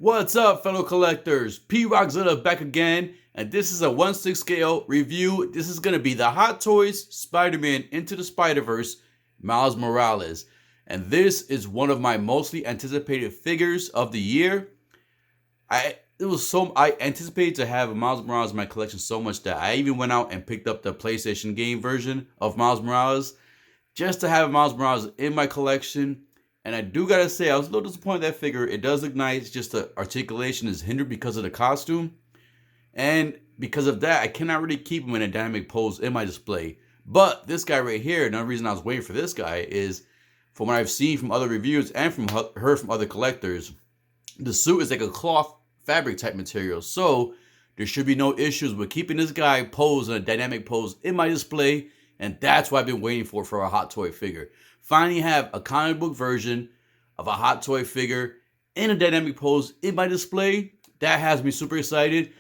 What's up, fellow collectors? P-Rockzilla back again, and this is a 1/6 scale review. This is going to be the Hot Toys Spider-Man Into the Spider-Verse Miles Morales. And this is one of my mostly anticipated figures of the year. I anticipated to have Miles Morales in my collection so much that I even went out and picked up the PlayStation game version of Miles Morales just to have Miles Morales in my collection. And I do gotta say, I was a little disappointed with that figure. It does look nice, just the articulation is hindered because of the costume. And because of that, I cannot really keep him in a dynamic pose in my display. But this guy right here, another reason I was waiting for this guy is, from what I've seen from other reviews and heard from other collectors, the suit is like a cloth fabric type material. So there should be no issues with keeping this guy posed in a dynamic pose in my display. And that's what I've been waiting for a Hot Toy figure. Finally have a comic book version of a Hot Toy figure in a dynamic pose in my display. That has me super excited.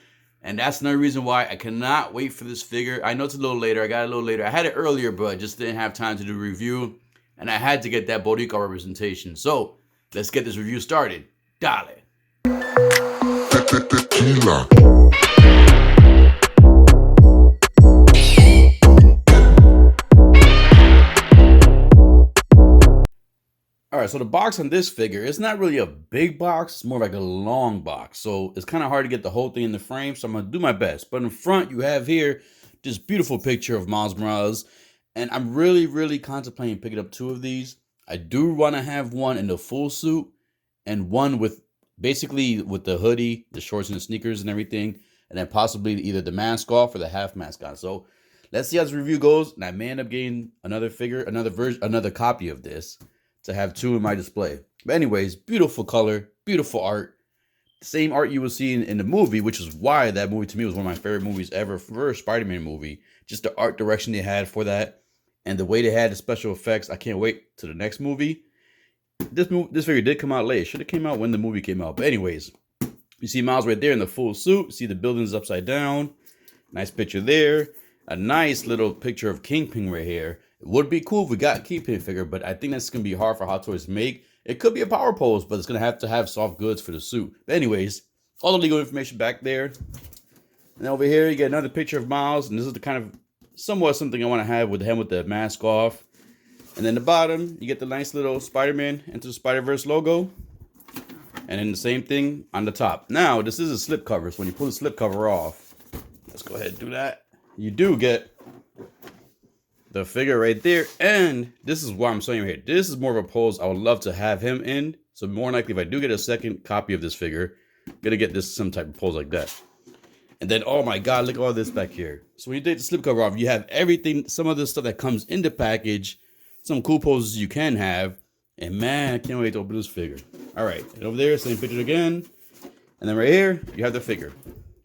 And that's another reason why I cannot wait for this figure. I know it's a little later. I got it a little later. I had it earlier, but I just didn't have time to do a review. And I had to get that Boricua representation. So let's get this review started. Dale. Tequila. Alright, so the box on this figure, it's not really a big box, it's more like a long box. So it's kind of hard to get the whole thing in the frame, so I'm going to do my best. But in front, you have here this beautiful picture of Miles Morales. And I'm really contemplating picking up two of these. I do want to have one in the full suit and one with basically with the hoodie, the shorts and the sneakers and everything. And then possibly either the mask off or the half mask on. So let's see how this review goes. And I may end up getting another figure, another copy of this, to have two in my display. But anyways, beautiful color, beautiful art. Same art you will see in the movie, which is why that movie to me was one of my favorite movies ever for a Spider-Man movie. Just the art direction they had for that and the way they had the special effects. I can't wait to the next movie. This figure did come out late. It should have came out when the movie came out. But anyways, you see Miles right there in the full suit. See the buildings upside down. Nice picture there. A nice little picture of Kingpin right here. It would be cool if we got a Kingpin figure, but I think that's going to be hard for Hot Toys to make. It could be a power pose, but it's going to have soft goods for the suit. But anyways, all the legal information back there. And over here, you get another picture of Miles. And this is the kind of somewhat something I want to have with him with the mask off. And then the bottom, you get the nice little Spider-Man Into the Spider-Verse logo. And then the same thing on the top. Now, this is a slip cover. So when you pull the slip cover off, let's go ahead and do that. You do get the figure right there, and this is what I'm showing you here. This is more of a pose I would love to have him in. So more likely, if I do get a second copy of this figure, I'm gonna get this some type of pose like that. And then, oh my God, look at all this back here. So when you take the slipcover off, you have everything, some of the stuff that comes in the package, some cool poses you can have. And man, I can't wait to open this figure. All right, and over there, same picture again. And then right here, you have the figure.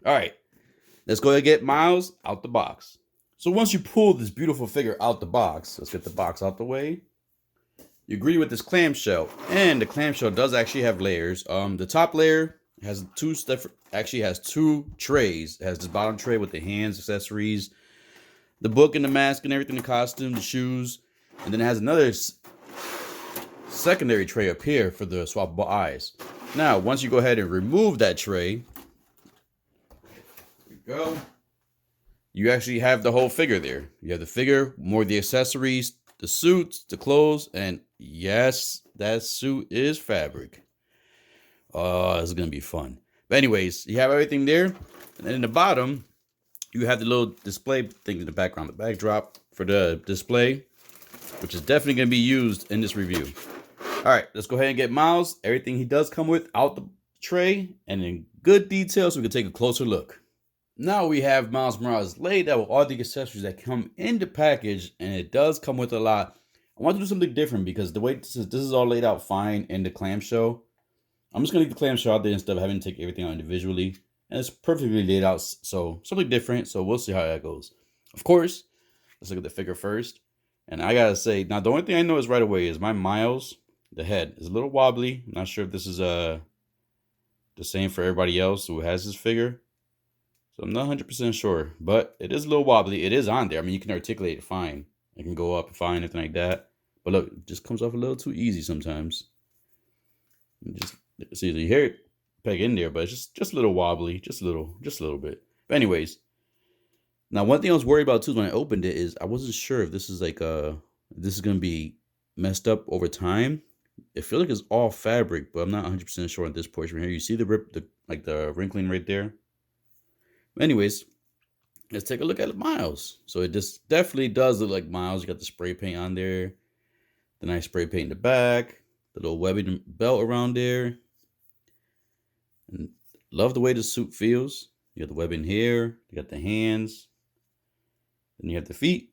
All right, let's go ahead and get Miles out the box. So once you pull this beautiful figure out the box, let's get the box out the way. You agree with this clamshell, and the clamshell does actually have layers. The top layer has two trays. It has this bottom tray with the hands, accessories, the book and the mask and everything, the costume, the shoes, and then it has another secondary tray up here for the swappable eyes. Now, once you go ahead and remove that tray, there we go. You actually have the whole figure there. You have the figure, more of the accessories, the suits, the clothes, and yes, that suit is fabric. Oh, this is going to be fun. But anyways, you have everything there. And then in the bottom, you have the little display thing in the background, the backdrop for the display, which is definitely going to be used in this review. All right, let's go ahead and get Miles. Everything he does come with out the tray and in good detail so we can take a closer look. Now we have Miles Morales laid out with all the accessories that come in the package, and it does come with a lot. I want to do something different because the way this is all laid out fine in the clamshell. I'm just going to leave the clamshell out there instead of having to take everything out individually. And it's perfectly laid out, so something different. So we'll see how that goes. Of course, let's look at the figure first. And I got to say, now the only thing I know is right away is my Miles, the head, is a little wobbly. I'm not sure if this is the same for everybody else who has this figure. So I'm not 100% sure, but it is a little wobbly. It is on there. I mean, you can articulate it fine. It can go up fine, anything like that. But look, it just comes off a little too easy sometimes. Just see, you hear it peg in there, but it's just a little wobbly, just a little bit. But anyways, now one thing I was worried about too when I opened it is I wasn't sure if this is like this is gonna be messed up over time. It feels like it's all fabric, but I'm not 100% sure on this portion right here. You see the rip, the wrinkling right there. Anyways, let's take a look at Miles. So it just definitely does look like Miles. You got the spray paint on there, the nice spray paint in the back, the little webbing belt around there. And love the way the suit feels. You got the webbing here, you got the hands, then you have the feet.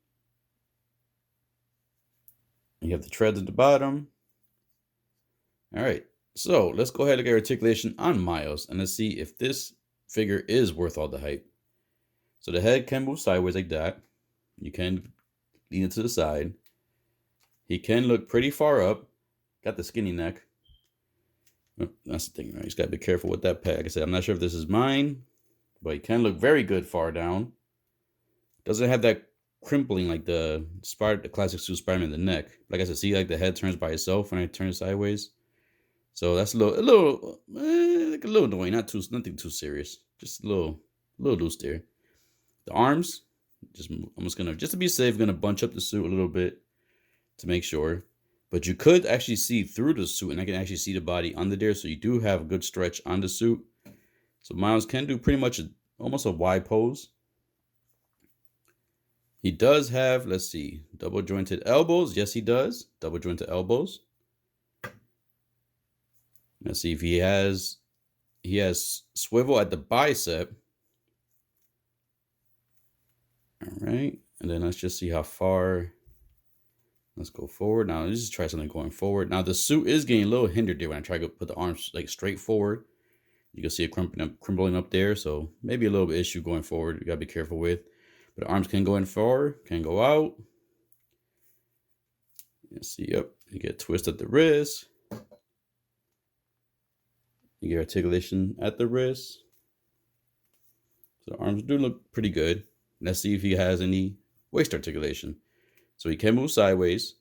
And you have the treads at the bottom. All right, so let's go ahead and look at articulation on Miles, and let's see if this figure is worth all the hype. So the head can move sideways like that. You can lean it to the side. He can look pretty far up. Got the skinny neck. Oh, that's the thing, right? You just got to be careful with that peg. Like I said, I'm not sure if this is mine, but he can look very good far down. Doesn't have that crimpling like the classic suit Spider-Man in the neck. Like I said, see, like the head turns by itself when I turn it sideways. So that's a little annoying. Nothing too serious. Just a little loose there. The arms, I'm just gonna, just to be safe, gonna bunch up the suit a little bit to make sure. But you could actually see through the suit, and I can actually see the body under there. So you do have a good stretch on the suit. So Miles can do pretty much almost a wide pose. He does have, let's see, double jointed elbows. Yes, he does. Double jointed elbows. Let's see if he has swivel at the bicep. All right. And then let's just see how far. Let's go forward. Now let's just try something going forward. Now the suit is getting a little hindered there when I try to put the arms like straight forward. You can see it crumbling up there. So maybe a little bit issue going forward. You gotta be careful with. But the arms can go in forward, can go out. Let's see, yep. You get a twist at the wrist. You get articulation at the wrist. So the arms do look pretty good. Let's see if he has any waist articulation. So he can move sideways.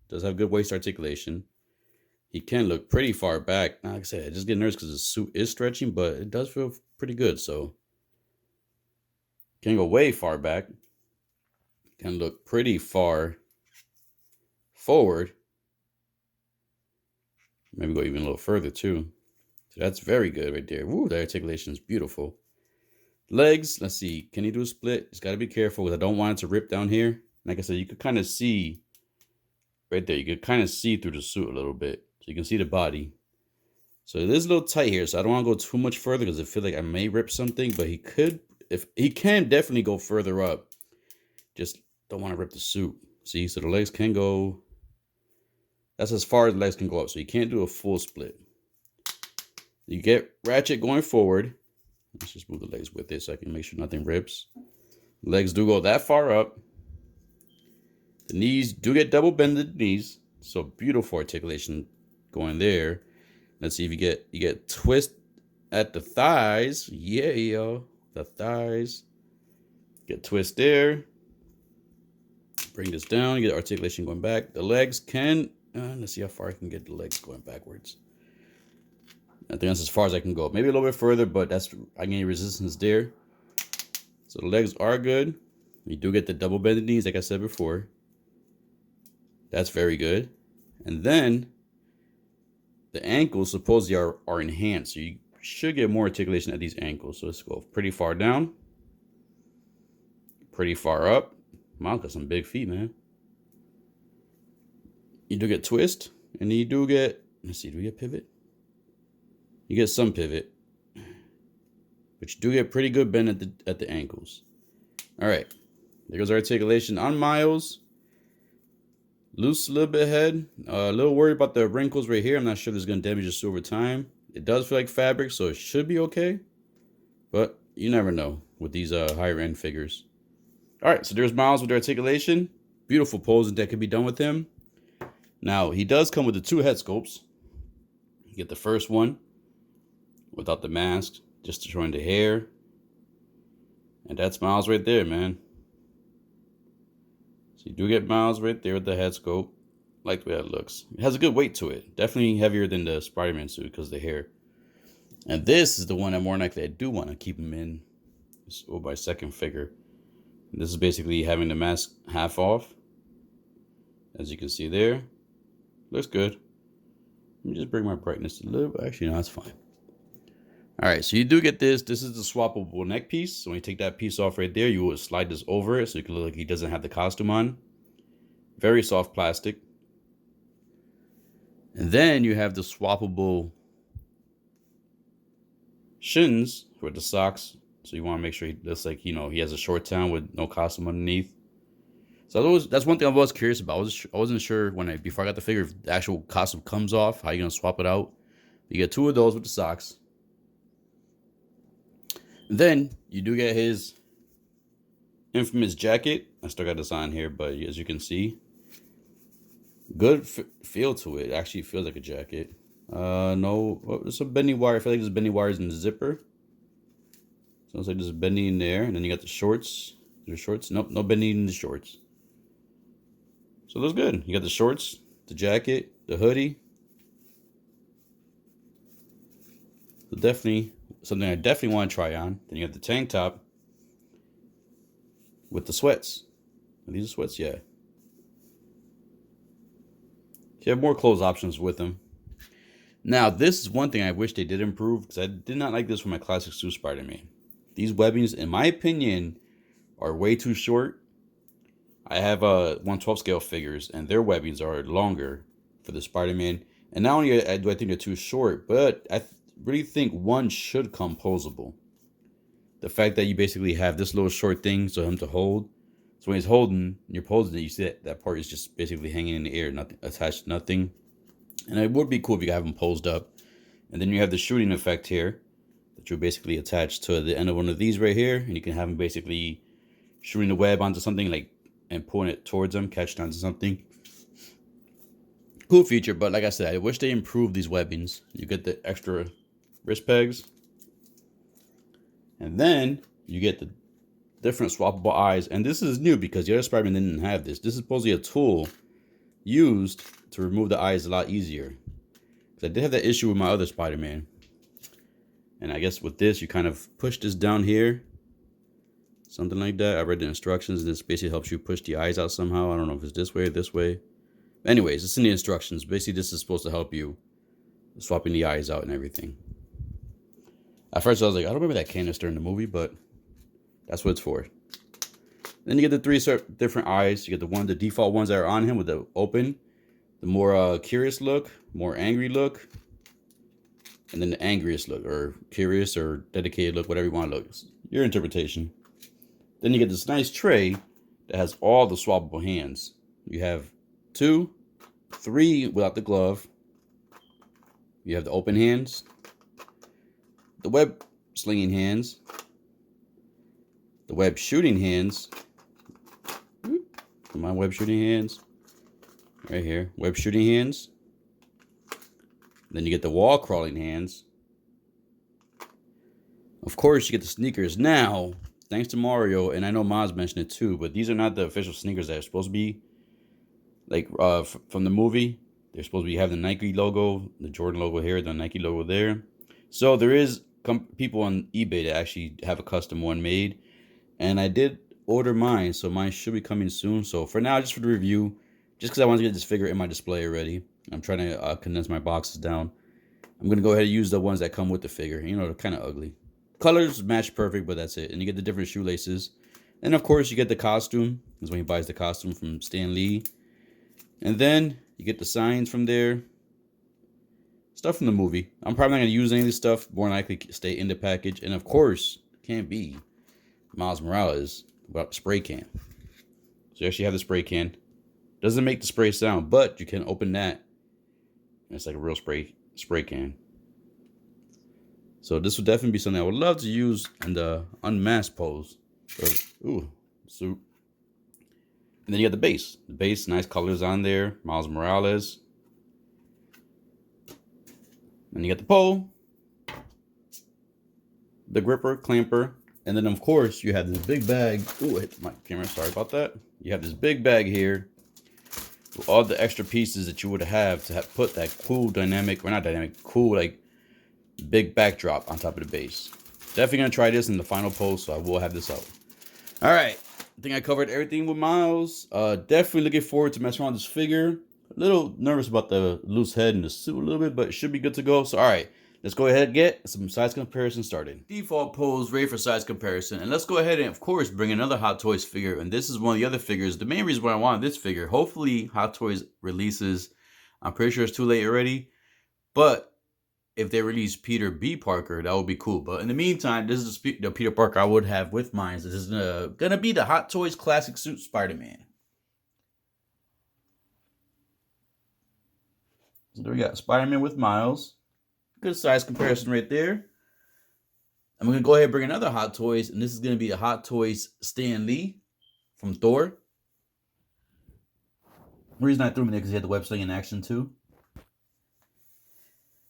Does have good waist articulation. He can look pretty far back. Now, like I said, I just get nervous because the suit is stretching, but it does feel pretty good. So can go way far back. Can look pretty far forward. Maybe go even a little further too. So that's very good right there. Woo, that articulation is beautiful. Legs, let's see. Can he do a split? Just got to be careful because I don't want it to rip down here. Like I said, you could kind of see right there. You could kind of see through the suit a little bit. So you can see the body. So it is a little tight here. So I don't want to go too much further because I feel like I may rip something. But he could, if he can definitely go further up. Just don't want to rip the suit. See, so the legs can go. That's as far as the legs can go up. So you can't do a full split. You get ratchet going forward. Let's just move the legs with it so I can make sure nothing rips. Legs do go that far up. The knees do get double bended knees. So beautiful articulation going there. Let's see if you get twist at the thighs. Yeah, yo. The thighs. Get twist there. Bring this down. You get articulation going back. The legs can. Let's see how far I can get the legs going backwards. I think that's as far as I can go. Maybe a little bit further, but I gain resistance there. So the legs are good. You do get the double bended knees, like I said before. That's very good. And then the ankles supposedly are enhanced. So you should get more articulation at these ankles. So let's go pretty far down. Pretty far up. Miles got some big feet, man. You do get twist. And you do get, let's see, do we get pivot? You get some pivot. But you do get pretty good bend at the ankles. All right. There goes articulation on Miles. Loose a little bit head. A little worried about the wrinkles right here. I'm not sure if this is going to damage the suit over time. It does feel like fabric, so it should be okay. But you never know with these higher end figures. All right, so there's Miles with the articulation. Beautiful poses that can be done with him. Now, he does come with the 2 head sculpts. You get the first one without the mask, just showing the hair. And that's Miles right there, man. So you do get Miles right there with the head sculpt. Like the way that looks. It has a good weight to it. Definitely heavier than the Spider-Man suit because of the hair. And this is the one that more likely I do want to keep him in. This my second figure. And this is basically having the mask half off. As you can see there. Looks good. Let me just bring my brightness a little bit. Actually, no, that's fine. All right, so you do get this. This is the swappable neck piece. So when you take that piece off right there, you will slide this over it so you can look like he doesn't have the costume on. Very soft plastic. And then you have the swappable shins for the socks. So you want to make sure he looks like, you know, he has a short town with no costume underneath. So that's one thing I was curious about. I wasn't sure before I got the figure if the actual costume comes off, how you gonna swap it out. You get 2 of those with the socks. And then you do get his infamous jacket. I still got this on here, but as you can see, good feel to it. It actually feels like a jacket. No, there's some bending wire. I feel like there's bending wires in the zipper. Sounds like there's bending in there. And then you got the shorts. There's shorts. Nope, no bending in the shorts. So it looks good. You got the shorts, the jacket, the hoodie. So definitely something I definitely want to try on. Then you got the tank top with the sweats. Are these sweats? Yeah. You have more clothes options with them. Now, this is one thing I wish they did improve, because I did not like this for my classic suit Spider-Man. These webbings, in my opinion, are way too short. I have 1/12 scale figures, and their webbings are longer for the Spider-Man. And not only do I think they're too short, but I really think one should come posable. The fact that you basically have this little short thing for him to hold. So when he's holding, and you're posing it, you see that part is just basically hanging in the air, nothing attached, nothing. And it would be cool if you could have them posed up. And then you have the shooting effect here that you basically attach to the end of one of these right here. And you can have them basically shooting the web onto something and pulling it towards them, catching onto something. Cool feature, but like I said, I wish they improved these webbings. You get the extra wrist pegs. And then you get the different swappable eyes. And this is new because the other Spider-Man didn't have this. This is supposedly a tool used to remove the eyes a lot easier. Because I did have that issue with my other Spider-Man. And I guess with this, you kind of push this down here. Something like that. I read the instructions, and this basically helps you push the eyes out somehow. I don't know if it's this way or this way. Anyways, it's in the instructions. Basically, this is supposed to help you swapping the eyes out and everything. At first, I was like, I don't remember that canister in the movie, but that's what it's for. Then you get the 3 different eyes. You get the default ones that are on him with the open, the more curious look, more angry look, and then the angriest look, or curious or dedicated look, whatever you want to look. It's your interpretation. Then you get this nice tray that has all the swappable hands. You have 2, 3 without the glove. You have the open hands, the web slinging hands, the web shooting hands. Come on, web shooting hands. Right here, web shooting hands. Then you get the wall crawling hands. Of course, you get the sneakers. Now, thanks to Mario, and I know Maz mentioned it too, but these are not the official sneakers that are supposed to be like from the movie. They're supposed to be having the Nike logo, the Jordan logo here, the Nike logo there. So there is people on eBay that actually have a custom one made, and I did order mine, so mine should be coming soon. So for now, just for the review, just because I want to get this figure in my display already, I'm trying to condense my boxes down. I'm gonna go ahead and use the ones that come with the figure. You know, they're kind of ugly. Colors match perfect, but that's it. And you get the different shoelaces, and of course you get the costume. That's when he buys the costume from Stan Lee, and then you get the signs from there. Stuff from the movie. I'm probably not going to use any of this stuff. More than likely stay in the package. And of course, can't be Miles Morales without the spray can. So you actually have the spray can. Doesn't make the spray sound, but you can open that. And it's like a real spray can. So this would definitely be something I would love to use in the unmasked pose. Ooh, suit. And then you got the base. The base, nice colors on there. Miles Morales. And you got the pole, the gripper, clamper, and then of course you have this big bag. Ooh, I hit my camera, sorry about that. You have this big bag here with all the extra pieces that you would have to put that cool dynamic, or not dynamic, cool like big backdrop on top of the base. Definitely gonna try this in the final post, so I will have this out. All right, I think I covered everything with Miles. Definitely looking forward to messing around with this figure. A little nervous about the loose head and the suit a little bit, but it should be good to go. So all right, let's go ahead and get some size comparison started. Default pose ready for size comparison, and let's go ahead and of course bring another Hot Toys figure. And this is one of the other figures. The main reason why I wanted this figure, hopefully Hot Toys releases. I'm pretty sure it's too late already, but if they release Peter B. Parker, that would be cool. But in the meantime, this is the Peter Parker I would have with mine. This is gonna be the Hot Toys Classic Suit Spider-Man. So there we got Spider-Man with Miles. Good size comparison right there. I'm gonna go ahead and bring another Hot Toys, and this is gonna be the Hot Toys Stan Lee from Thor. The reason I threw him in there because he had the web sling in action too.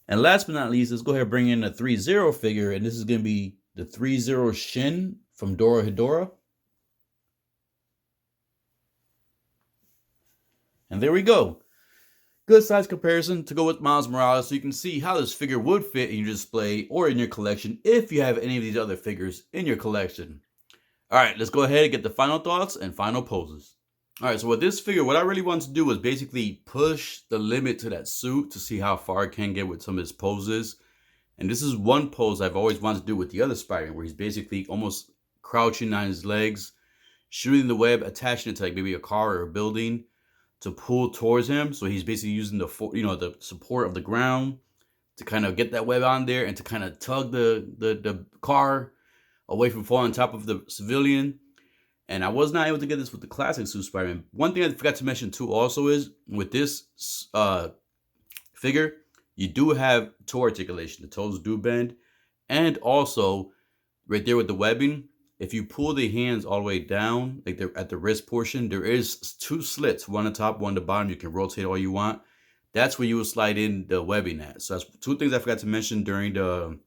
And last but not least, let's go ahead and bring in a 3-0 figure, and this is going to be the 3-0 Shin from Dora Hedora. And there we go. Good size comparison to go with Miles Morales, so you can see how this figure would fit in your display or in your collection if you have any of these other figures in your collection. All right, let's go ahead and get the final thoughts and final poses. All right, so with this figure, what I really wanted to do was basically push the limit to that suit to see how far I can get with some of his poses. And this is one pose I've always wanted to do with the other Spider-Man, where he's basically almost crouching on his legs, shooting the web, attaching it to like maybe a car or a building to pull towards him. So he's basically using the support of the ground to kind of get that web on there and to kind of tug the car away from falling on top of the civilian. And I was not able to get this with the classic suit Spider-Man. One thing I forgot to mention too also is with this figure, you do have toe articulation. The toes do bend. And also, right there with the webbing, if you pull the hands all the way down, like they're at the wrist portion, there is 2 slits, one on top, one on the bottom. You can rotate all you want. That's where you will slide in the webbing at. So that's 2 things I forgot to mention during the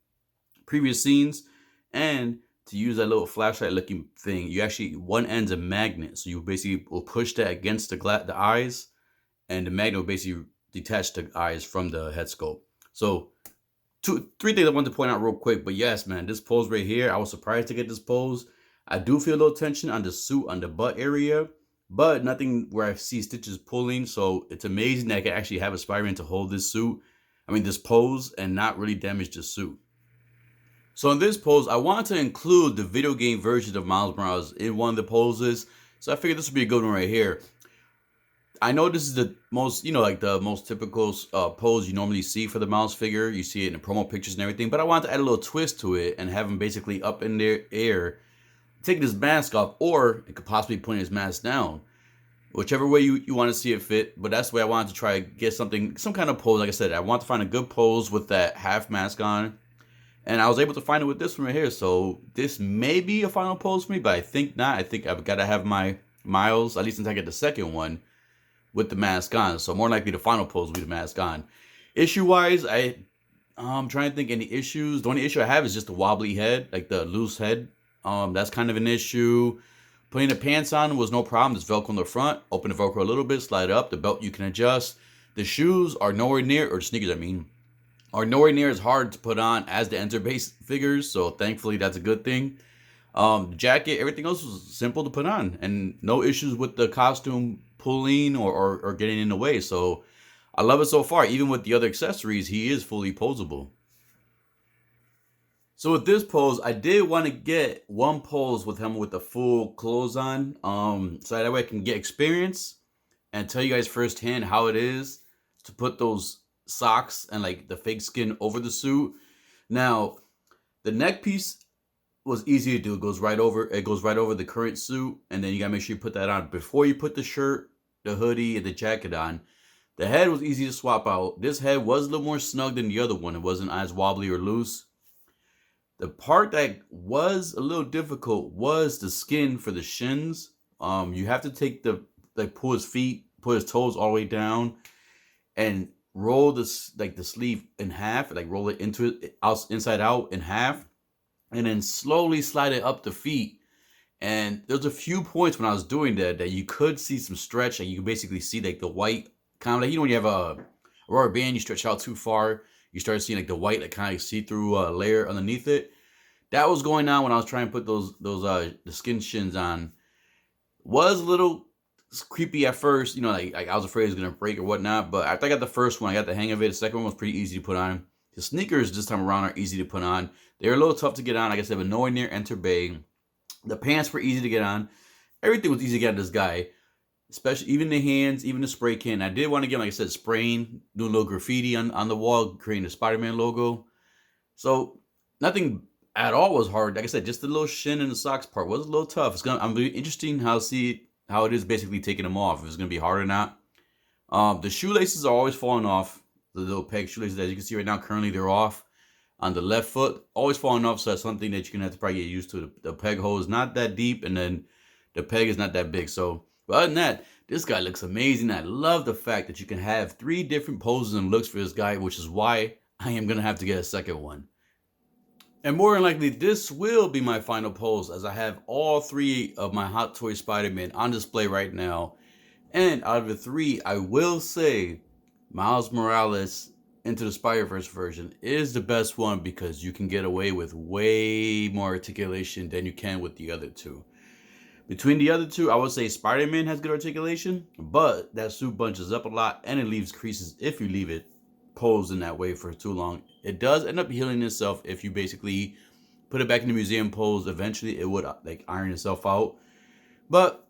previous scenes. And to use that little flashlight looking thing, you actually, one end's a magnet. So you basically will push that against the eyes, and the magnet will basically detach the eyes from the head sculpt. So 3 things I wanted to point out real quick. But yes, man, this pose right here, I was surprised to get this pose. I do feel a little tension on the suit, on the butt area, but nothing where I see stitches pulling. So it's amazing that I can actually have a Spider-Man to hold this pose, and not really damage the suit. So in this pose, I wanted to include the video game version of Miles Morales in one of the poses. So I figured this would be a good one right here. I know this is the most, like the most typical pose you normally see for the Miles figure. You see it in the promo pictures and everything. But I wanted to add a little twist to it and have him basically up in the air, taking his mask off, or it could possibly putting his mask down. Whichever way you want to see it fit. But that's the way I wanted to try to get some kind of pose. Like I said, I want to find a good pose with that half mask on. And I was able to find it with this one right here. So this may be a final pose for me, but I think not. I think I've got to have my Miles, at least until I get the second one, with the mask on. So more likely the final pose will be the mask on. Issue-wise, I'm trying to think any issues. The only issue I have is just the wobbly head, like the loose head. That's kind of an issue. Putting the pants on was no problem. There's Velcro in the front. Open the Velcro a little bit, slide it up. The belt you can adjust. The shoes are nowhere near, or sneakers are nowhere near as hard to put on as the Enter base figures, so thankfully that's a good thing. The jacket, everything else was simple to put on, and no issues with the costume pulling or getting in the way. So I love it so far. Even with the other accessories, he is fully posable. So with this pose, I did want to get one pose with him with the full clothes on, so that way I can get experience and tell you guys firsthand how it is to put those socks and like the fake skin over the suit. Now, the neck piece was easy to do. It goes right over the current suit, and then you gotta make sure you put that on before you put the shirt, the hoodie, and the jacket on. The head was easy to swap out. This head was a little more snug than the other one. It wasn't as wobbly or loose. The part that was a little difficult was the skin for the shins. You have to take pull his feet, put his toes all the way down, and roll the sleeve in half, like roll it inside out in half, and then slowly slide it up the feet. And there's a few points when I was doing that you could see some stretch, and you can basically see like the white, kind of like, when you have a rubber band, you stretch out too far, you start seeing like the white, like kind of see-through layer underneath it. That was going on when I was trying to put the skin shins on. Was a little creepy at first, you know, like I was afraid it was gonna break or whatnot. But after I got the first one, I got the hang of it. The second one was pretty easy to put on. The sneakers this time around are easy to put on. They're a little tough to get on. Like I said, but nowhere near Enter Bay. The pants were easy to get on. Everything was easy to get on this guy, especially even the hands, even the spray can. I did want to get, like I said, spraying, doing a little graffiti on the wall, creating the Spider-Man logo. So nothing at all was hard. Like I said, just the little shin and the socks part was a little tough. I'm really interesting how it is basically taking them off. If it's gonna be hard or not. The shoelaces are always falling off. The little peg shoelaces, as you can see right now, currently they're off on the left foot, always falling off. So that's something that you're gonna have to probably get used to. The peg hole is not that deep, and then the peg is not that big. So, but other than that, this guy looks amazing. I love the fact that you can have 3 different poses and looks for this guy, which is why I am gonna have to get a second one. And more than likely, this will be my final pose, as I have all 3 of my Hot Toy Spider-Man on display right now. And out of the 3, I will say Miles Morales Into the Spider-Verse version is the best one, because you can get away with way more articulation than you can with the other 2. Between the other 2, I would say Spider-Man has good articulation, but that suit bunches up a lot and it leaves creases if you leave it posed in that way for too long. It does end up healing itself if you basically put it back in the museum pose. Eventually, it would like iron itself out. But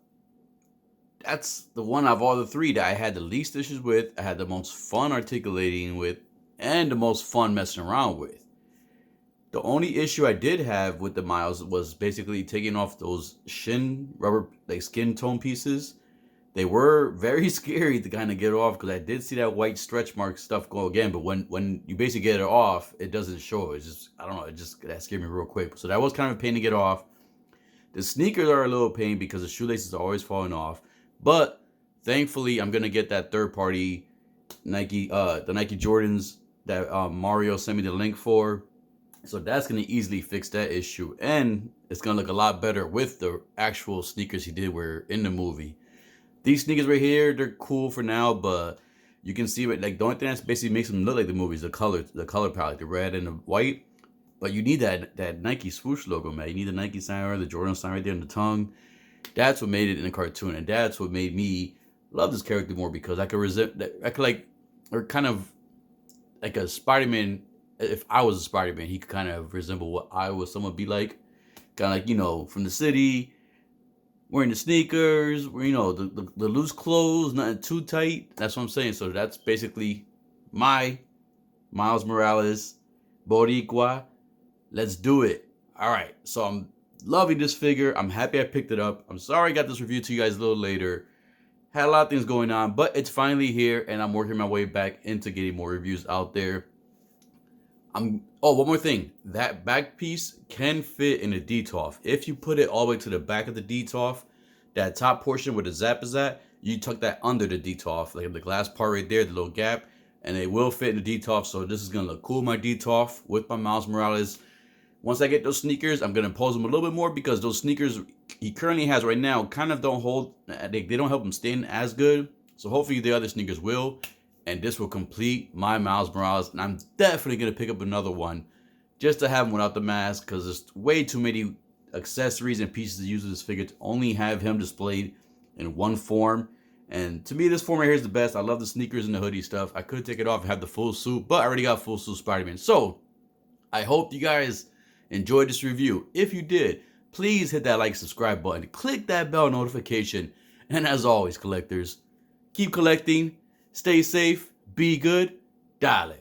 that's the one out of all the 3 that I had the least issues with, I had the most fun articulating with, and the most fun messing around with. The only issue I did have with the Miles was basically taking off those shin rubber, like skin tone pieces. They were very scary to kind of get off, because I did see that white stretch mark stuff go again. But when you basically get it off, it doesn't show. It's just, I don't know, that scared me real quick. So that was kind of a pain to get off. The sneakers are a little pain because the shoelaces are always falling off. But thankfully, I'm gonna get that third-party Nike, the Nike Jordans that Mario sent me the link for. So that's gonna easily fix that issue, and it's gonna look a lot better with the actual sneakers he did wear in the movie. These sneakers right here, they're cool for now, but you can see it. Like the only thing that basically makes them look like the movies, the color palette, the red and the white. But you need that Nike swoosh logo, man. You need the Nike sign or the Jordan sign right there on the tongue. That's what made it in the cartoon, and that's what made me love this character more, because I could like, or kind of like a Spider-Man. If I was a Spider-Man, he could kind of resemble what I would somewhat be like. Kind of like, you know, from the city, wearing the sneakers, you know, the loose clothes, nothing too tight. That's what I'm saying. So that's basically my Miles Morales Boricua. Let's do it. All right. So I'm loving this figure. I'm happy I picked it up. I'm sorry I got this review to you guys a little later. Had a lot of things going on, but it's finally here, and I'm working my way back into getting more reviews out there. Oh, one more thing. That back piece can fit in a DTOF. If you put it all the way to the back of the DTOF, that top portion where the zap is at, you tuck that under the DTOF, like the glass part right there, the little gap, and it will fit in the DTOF. So this is gonna look cool, my DTOF with my Miles Morales. Once I get those sneakers, I'm gonna pose them a little bit more, because those sneakers he currently has right now kind of don't hold, they don't help him stand as good. So hopefully the other sneakers will. And this will complete my Miles Morales. And I'm definitely going to pick up another one just to have him without the mask, because there's way too many accessories and pieces to use with this figure to only have him displayed in one form. And to me, this form right here is the best. I love the sneakers and the hoodie stuff. I could take it off and have the full suit, but I already got full suit Spider-Man. So I hope you guys enjoyed this review. If you did, please hit that like, subscribe button. Click that bell notification. And as always, collectors, keep collecting. Stay safe, be good, dale.